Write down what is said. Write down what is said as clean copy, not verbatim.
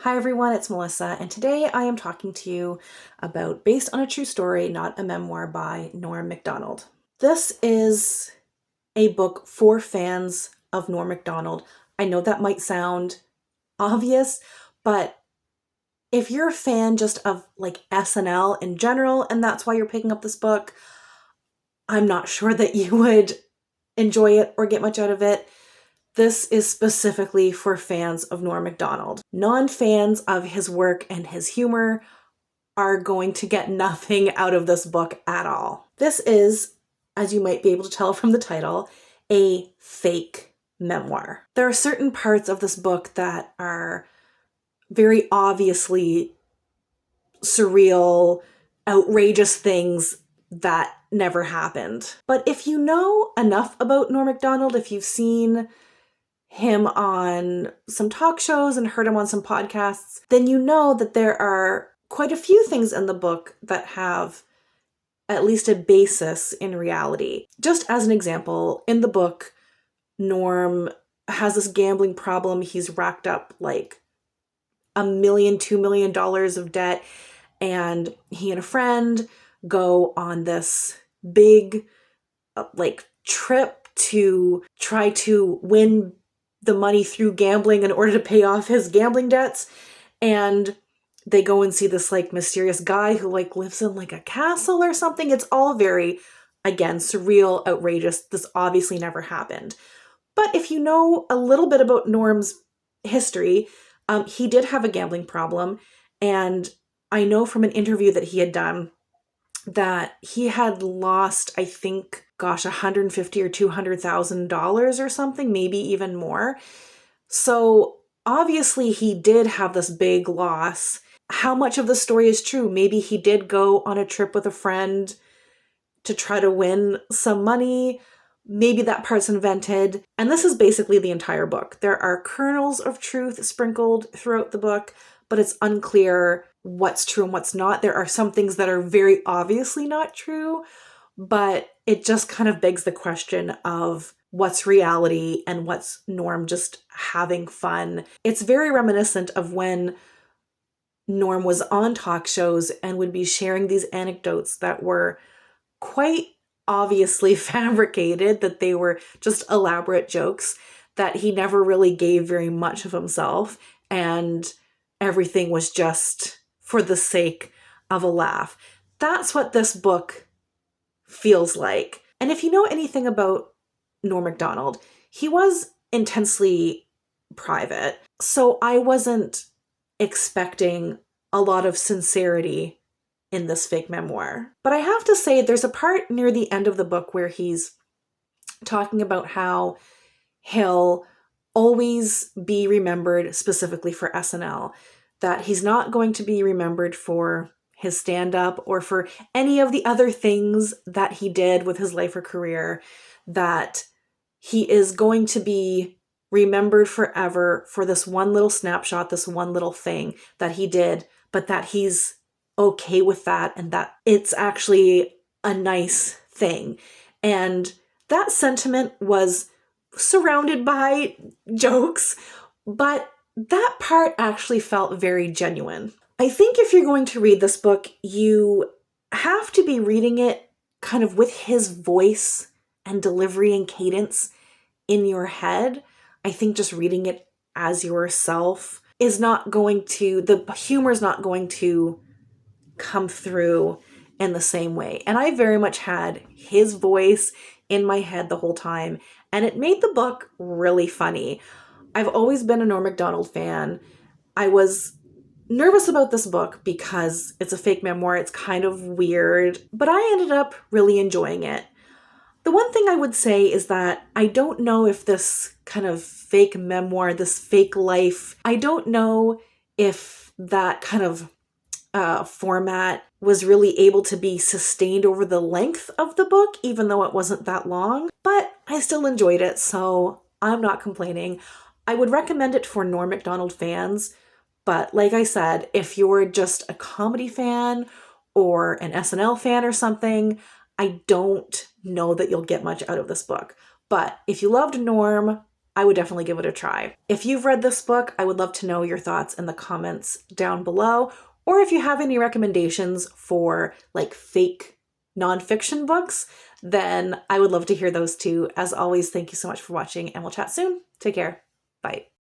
Hi everyone, it's Melissa, and today I am talking to you about Based on a True Story, Not a Memoir by Norm MacDonald. This is a book for fans of Norm MacDonald. I know that might sound obvious, but if you're a fan just of like SNL in general, and that's why you're picking up this book, I'm not sure that you would enjoy it or get much out of it. This is specifically for fans of Norm MacDonald. Non-fans of his work and his humor are going to get nothing out of this book at all. This is, as you might be able to tell from the title, a fake memoir. There are certain parts of this book that are very obviously surreal, outrageous things that never happened. But if you know enough about Norm MacDonald, if you've seen him on some talk shows and heard him on some podcasts, then you know that there are quite a few things in the book that have at least a basis in reality. Just as an example, in the book, Norm has this gambling problem. He's racked up like $1 million, $2 million of debt, and he and a friend go on this big trip to try to win the money through gambling in order to pay off his gambling debts. And they go and see this like mysterious guy who like lives in like a castle or something. It's all very, again, surreal, outrageous. This obviously never happened. But if you know a little bit about Norm's history, he did have a gambling problem. And I know from an interview that he had done that he had lost, I think, $150,000 or $200,000 or something, maybe even more. So obviously he did have this big loss. How much of the story is true? Maybe he did go on a trip with a friend to try to win some money. Maybe that part's invented. And this is basically the entire book. There are kernels of truth sprinkled throughout the book, but it's unclear what's true and what's not. There are some things that are very obviously not true, but it just kind of begs the question of what's reality and what's Norm just having fun. It's very reminiscent of when Norm was on talk shows and would be sharing these anecdotes that were quite obviously fabricated, that they were just elaborate jokes, that he never really gave very much of himself, and everything was just for the sake of a laugh. That's what this book feels like. And if you know anything about Norm MacDonald, he was intensely private. So I wasn't expecting a lot of sincerity in this fake memoir. But I have to say, there's a part near the end of the book where he's talking about how he'll always be remembered specifically for SNL, that he's not going to be remembered for his stand-up or for any of the other things that he did with his life or career, that he is going to be remembered forever for this one little snapshot, this one little thing that he did, but that he's okay with that and that it's actually a nice thing. And that sentiment was surrounded by jokes, but that part actually felt very genuine. I think if you're going to read this book, you have to be reading it kind of with his voice and delivery and cadence in your head. I think just reading it as yourself is not going to, the humor is not going to come through in the same way. And I very much had his voice in my head the whole time, and it made the book really funny. I've always been a Norm MacDonald fan. I was nervous about this book because it's a fake memoir. It's kind of weird, but I ended up really enjoying it. The one thing I would say is that I don't know if this kind of fake memoir, this fake life, I don't know if that kind of format was really able to be sustained over the length of the book, even though it wasn't that long. But I still enjoyed it, so I'm not complaining. I would recommend it for Norm MacDonald fans, but like I said, if you're just a comedy fan or an SNL fan or something, I don't know that you'll get much out of this book. But if you loved Norm, I would definitely give it a try. If you've read this book, I would love to know your thoughts in the comments down below, or if you have any recommendations for like fake nonfiction books, then I would love to hear those too. As always, thank you so much for watching, and we'll chat soon. Take care. Bye.